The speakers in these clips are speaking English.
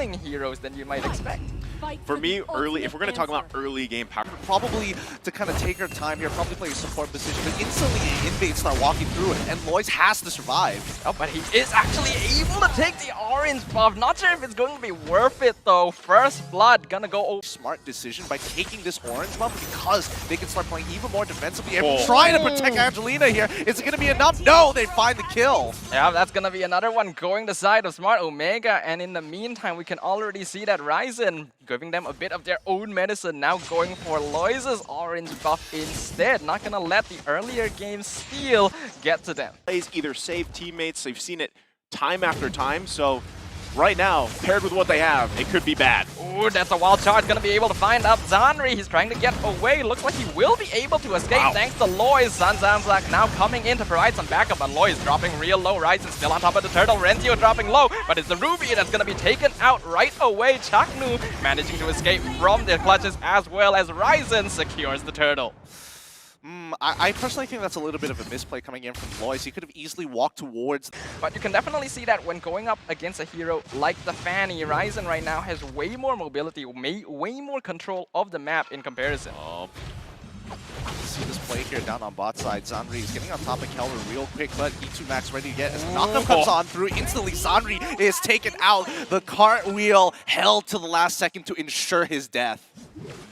mid-lane heroes than you might expect. For me, early, if we're going to talk about early game power, probably to kind of take her time here, probably play a support position, but instantly the invades start walking through it, and Lois has to survive. Oh, but he is actually able to take the orange buff. Not sure if it's going to be worth it though. First blood gonna go over. Smart decision by taking this orange buff because they can start playing even more defensively and trying to protect Angelina here. Is it going to be enough? No, they find the kill. Yeah, that's gonna be another one going the side of Smart Omega, and in the meantime, we can already see that Ryzen giving them a bit of their own medicine, now going for Loise's orange buff instead. Not gonna let the earlier game steal get to them. Plays either save teammates, they've seen it time after time, so right now, paired with what they have, it could be bad. Ooh, that's a wild charge, gonna be able to find up Zanri. He's trying to get away. Looks like he will be able to escape thanks to Lois. Zanzanzak now coming in to provide some backup, but Lois dropping real low. Ryzen still on top of the turtle. Renzio dropping low, but it's the Ruby that's gonna be taken out right away. Chaknu managing to escape from the clutches as well as Ryzen secures the turtle. I personally think that's a little bit of a misplay coming in from Lois. He could have easily walked towards. But you can definitely see that when going up against a hero like the Fanny, Ryzen right now has way more mobility, way more control of the map in comparison. See this play here down on bot side. Zanri is getting on top of Keller real quick, but E2 Max ready to get as knockup comes on through. Instantly, Zanri is taken out. The cartwheel held to the last second to ensure his death.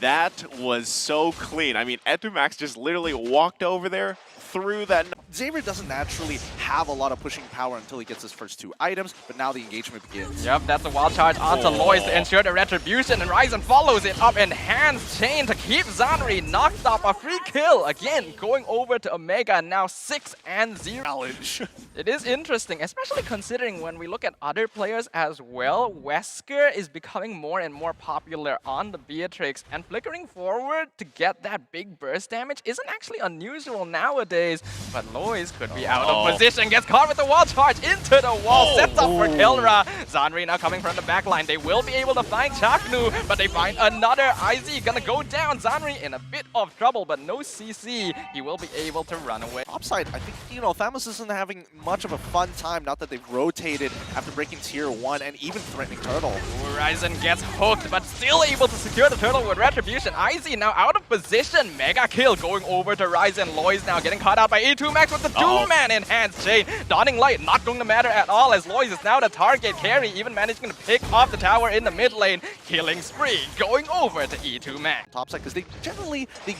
That was so clean. I mean, E2 just literally walked over there, through that. Xavier doesn't naturally have a lot of pushing power until he gets his first two items, but now the engagement begins. Yep, that's a wild charge onto Lois to ensure the retribution, and Ryzen follows it up in hands chain to keep Zanri knocked off. A free kill again, going over to Omega, and now 6-0. Challenge. It is interesting, especially considering when we look at other players as well. Wesker is becoming more and more popular on the Beatrix, and flickering forward to get that big burst damage isn't actually unusual nowadays. But Lois could be out of position, gets caught with the wall charge into the wall, sets up for Kelra. Zanri now coming from the back line. They will be able to find Chaknu, but they find another IZ. Gonna go down. Zanri in a bit of trouble, but no CC. He will be able to run away. Upside, I think, you know, Thamus isn't having much of a fun time, not that they've rotated after breaking tier 1 and even threatening Turtle. Ryzen gets hooked, but still able to secure the Turtle with retribution. IZ now out of position. Mega kill going over to Ryzen. Lois now getting caught out by E2 Max with the two-man enhanced chain. Dawning Light not going to matter at all, as Lois is now the target carry, even managing to pick off the tower in the mid lane. Killing spree going over to E2 Max. Topside, because they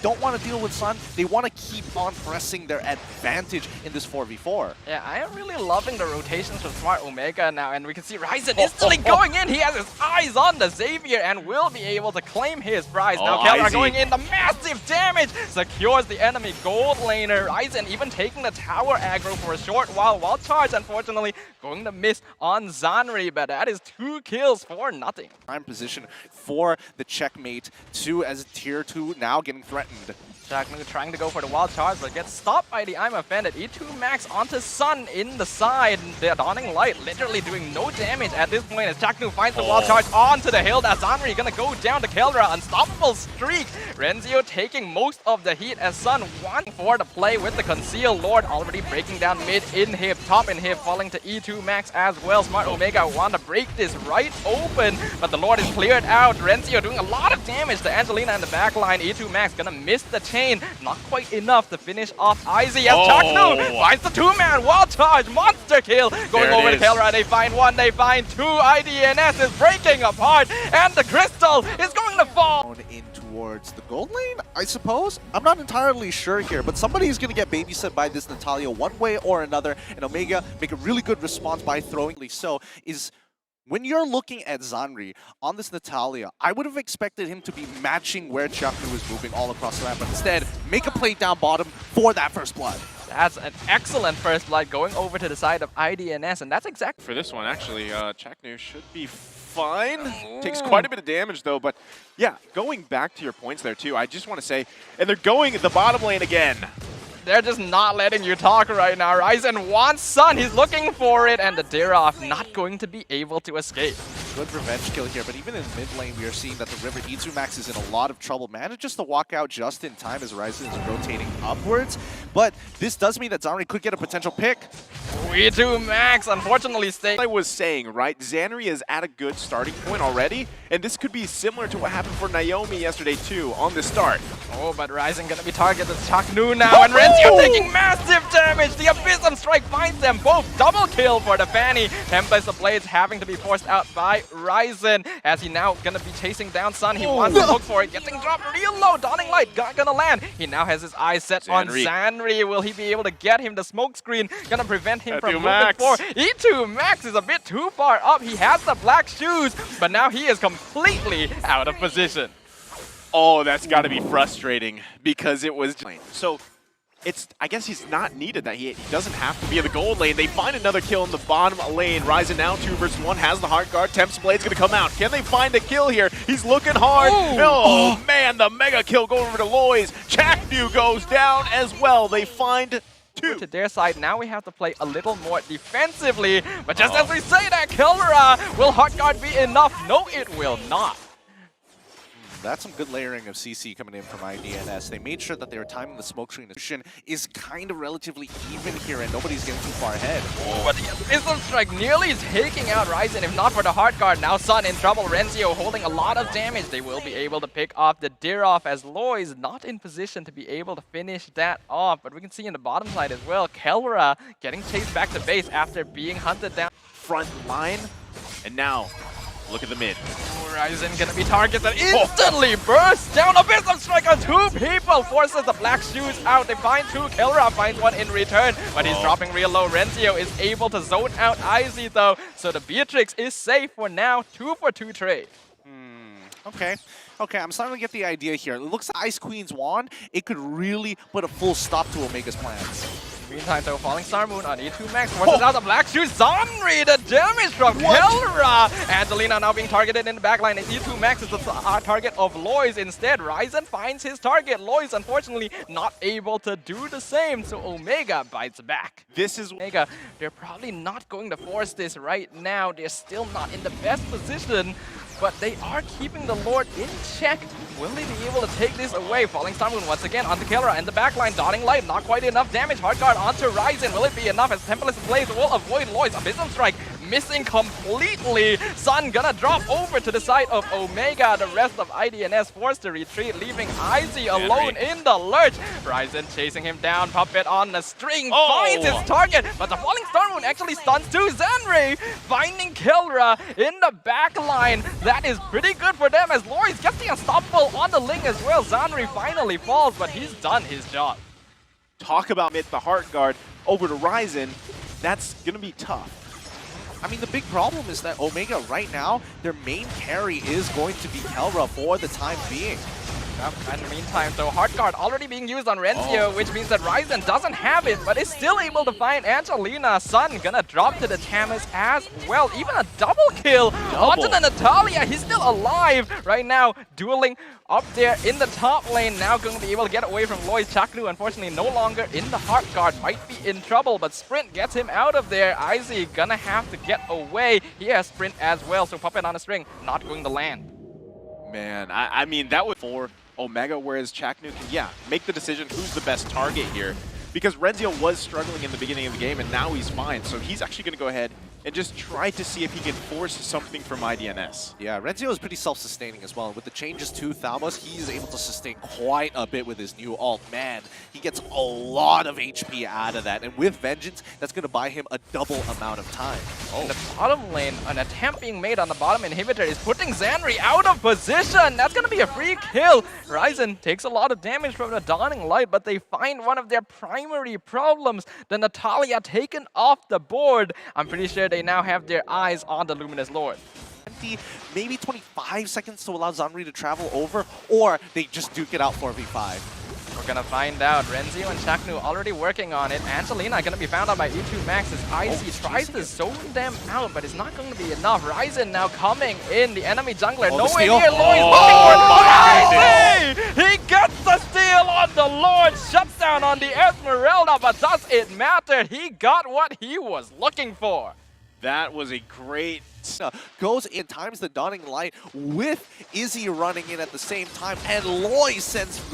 don't want to deal with Sun. They want to keep on pressing their advantage in this 4v4. Yeah, I am really loving the rotations from Smart Omega now, and we can see Ryzen instantly going in. He has his eyes on the Xavier and will be able to claim his prize. Now Kelra going in, the massive damage secures the enemy gold laner. Ryzen even taking the tower aggro for a short while. Wild charge, unfortunately, going to miss on Zanri, but that is 2 kills for nothing. Prime position for the checkmate. 2 as tier 2 now getting threatened. Chaknu trying to go for the wild charge, but gets stopped by the I'm Offended. E2 Max onto Sun in the side. The Dawning Light literally doing no damage at this point as Chaknu finds the wild charge onto the hill. That's Zanri gonna go down to Keldra. Unstoppable streak. Renzio taking most of the heat as Sun wanting for the play with the Conceal Lord already breaking down mid inhib, top inhib falling to E2 Max as well. Smart Omega want to break this right open, but the Lord is cleared out. Renzio doing a lot of damage to Angelina in the back line. E2 Max gonna miss the chain. Not quite enough to finish off IZ as Chaknu finds the two-man wild charge, monster kill. Going over to Kelra, they find 1, they find 2. IDNS is breaking apart, and the crystal is going to fall. In towards the gold lane, I suppose? I'm not entirely sure here, but somebody is going to get babysat by this Natalia one way or another, and Omega make a really good response by throwing. So is... When you're looking at Zanri on this Natalia, I would have expected him to be matching where Chaknu is moving all across the map, but instead, make a play down bottom for that first blood. That's an excellent first blood going over to the side of IDNS, and that's exactly... For this one, actually, Chaknu should be fine. Takes quite a bit of damage, though, but yeah, going back to your points there, too, I just want to say, and they're going the bottom lane again. They're just not letting you talk right now. Ryzen wants Sun. He's looking for it. And the Dirov not going to be able to escape. Good revenge kill here, but even in mid lane, we are seeing that the River E2 Max is in a lot of trouble. Manages to walk out just in time as Ryzen is rotating upwards, but this does mean that Zanri could get a potential pick. E2 Max, unfortunately, I was saying, right, Zanri is at a good starting point already, and this could be similar to what happened for Naomi yesterday too on the start. Oh, but Ryzen gonna be targeted Chaknu now, and Renzio taking massive damage! The Abyssum Strike finds them both! Double kill for the Fanny! Tempest of Blades having to be forced out by Ryzen, as he now gonna be chasing down Sun. He wants to look for it, getting dropped real low. Dawning Light gonna land. He now has his eyes set on Zanri. Will he be able to get him? The smoke screen gonna prevent him from moving forward. E2 Max is a bit too far up. He has the black shoes, but now he is completely out of position. Oh, that's got to be frustrating because it was. So, I guess he's not needed that. He doesn't have to be in the gold lane. They find another kill in the bottom lane. Ryzen now 2 versus 1 has the Heart Guard. Tempest Blade's going to come out. Can they find a kill here? He's looking hard. Oh, man, the mega kill going over to Lois. Chaknu goes down as well. They find 2. To their side, now we have to play a little more defensively. But just as we say that, Kelra, will Heart Guard be enough? No, it will not. That's some good layering of CC coming in from IDNS. They made sure that they were timing the smoke screen. Is kind of relatively even here, and nobody's getting too far ahead. Oh, but the Abyssal Strike nearly taking out Ryzen, if not for the Heart Guard. Now Sun in trouble. Renzio holding a lot of damage. They will be able to pick off the Dirov as Lois not in position to be able to finish that off. But we can see in the bottom side as well, Kelra getting chased back to base after being hunted down. Front line, and now look at the mid. Ryzen gonna be targeted, instantly bursts down. Abyssal Strike on 2 people, forces the black shoes out. They find 2, Kelra finds 1 in return, but he's dropping real low. Renzio is able to zone out Izzy though, so the Beatrix is safe for now. 2 for 2 trade. Okay, I'm starting to get the idea here. It looks like Ice Queen's wand, it could really put a full stop to Omega's plans. Meantime, though, Falling Star Moon on E2 Max forces out the black shoes. Zanri, the damage from Kelra. Angelina now being targeted in the backline, and E2 Max is the target of Lois instead. Ryzen finds his target. Lois, unfortunately, not able to do the same, so Omega bites back. This is Omega. They're probably not going to force this right now. They're still not in the best position, but they are keeping the Lord in check. Will they be able to take this away? Falling Star Moon once again onto Kelra in the backline. Dawning Light, not quite enough damage. Heart Guard onto Ryzen. Will it be enough as Tempest Blaze will avoid Lois? Abyssal Strike missing completely. Sun gonna drop over to the side of Omega. The rest of IDNS forced to retreat, leaving Izzy alone in the lurch. Ryzen chasing him down. Puppet on the string finds his target, but the Falling Star Moon actually stuns too. Zanri finding Kelra in the backline. That is pretty good for them as Lois gets the unstoppable on the Ling as well. Zanri finally falls, but he's done his job. Talk about mid the Heart Guard over to Ryzen. That's going to be tough. I mean, the big problem is that Omega right now, their main carry is going to be Kelra for the time being. In the meantime, though, Heart Guard already being used on Renzio, which means that Ryzen doesn't have it, but is still able to find Angelina. Sun gonna drop to the Tamas as well. Even a double kill onto the Natalia. He's still alive right now, dueling up there in the top lane. Now going to be able to get away from Lois. Chaknu, unfortunately, no longer in the Heart Guard. Might be in trouble, but Sprint gets him out of there. Izzy gonna have to get away. He has Sprint as well, so Puppet on a string, not going to land. Man, I mean, that was for Omega, whereas Chaknu can, make the decision who's the best target here. Because Renzio was struggling in the beginning of the game, and now he's fine. So he's actually going to go ahead and just try to see if he can force something from IDNS. Yeah, Renzio is pretty self-sustaining as well. With the changes to Thalmos, he's able to sustain quite a bit with his new ult. Man, he gets a lot of HP out of that. And with Vengeance, that's going to buy him a double amount of time. In the bottom lane, an attempt being made on the bottom inhibitor is putting Zanri out of position. That's going to be a free kill. Ryzen takes a lot of damage from the Dawning Light, but they find one of their primary problems, the Natalia taken off the board. I'm pretty sure they now have their eyes on the Luminous Lord. Maybe 25 seconds to allow Zanri to travel over, or they just duke it out 4v5. We're gonna find out. Renzio and Chaknu already working on it. Angelina gonna be found out by E2 Max as Icy tries to zone them out, but it's not going to be enough. Ryzen now coming in, the enemy jungler. Nowhere near Lois looking for Icy! He gets the steal on the Lord, shuts down on the Esmeralda, but does it matter? He got what he was looking for. That was a great Goes in, times the Dawning Light with Izzy running in at the same time, and Loy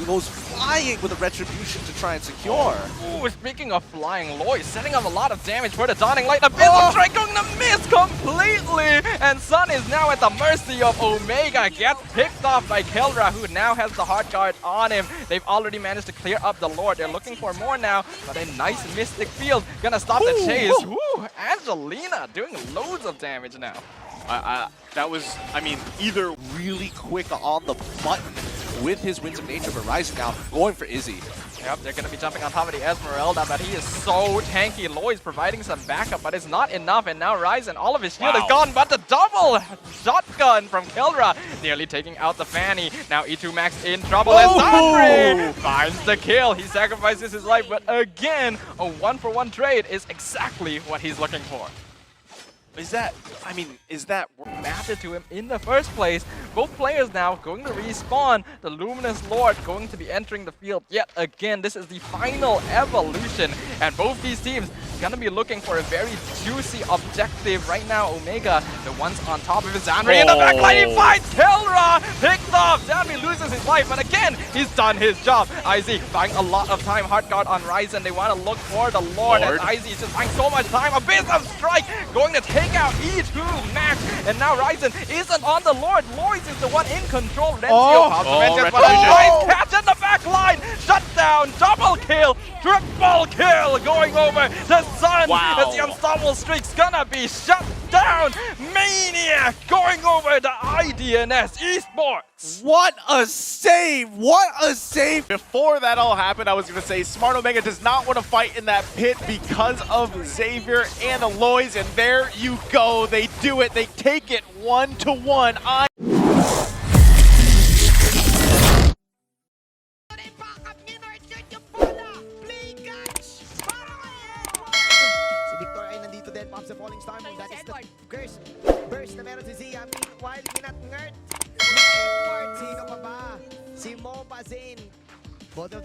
goes flying with a Retribution to try and secure. Ooh, speaking of flying, Loy setting up a lot of damage for the Dawning Light. A Abyssal Strike going to miss completely! And Sun is now at the mercy of Omega. Gets picked off by Keldra, who now has the hard guard on him. They've already managed to clear up the Lord. They're looking for more now, but a nice Mystic Field gonna stop the chase. Ooh, Angelina doing loads of damage now. That was, I mean, either Really quick on the button with his Winds of Nature, but Ryzen now going for Izzy. Yep, they're going to be jumping on top of the Esmeralda, but he is so tanky. Loy's providing some backup, but it's not enough. And now Ryzen, all of his shield is gone, but the double shotgun from Keldra nearly taking out the Fanny. Now E2 Max in trouble, and Sandri finds the kill. He sacrifices his life, but again, a 1-for-1 trade is exactly what he's looking for. is that Mattered to him in the first place. Both players now going to respawn. The Luminous Lord going to be entering the field yet again. This is the final evolution, and both these teams gonna be looking for a very juicy objective right now. Omega, the ones on top of his Zanri in the backline. He finds Keldra, picked off. Zanri loses his life, but again, he's done his job. IZ buying a lot of time. Hard guard on Ryzen. They want to look for the Lord. As IZ is just buying so much time. Abyssal Strike going to take out E2 Max, and now Ryzen isn't on the Lord. Lois is the one in control. Rencio pops the vengeance, but a nice catch in the back line. Shut down, double kill, triple kill going over to Sun. As the unstoppable streak's gonna be shut down. Maniac going over to IDNS Esports. What a save! What a save! Before that all happened, I was going to say Smart Omega does not want to fight in that pit because of Xavier and Aloys, and there you go. They do it. They take it 1-1. Pops the falling star move. That is the curse. Burst na meron si Zia. Meanwhile, kinat-ngert. Si Edward. Sino pa ba? Si Mo Bazin. Both of them.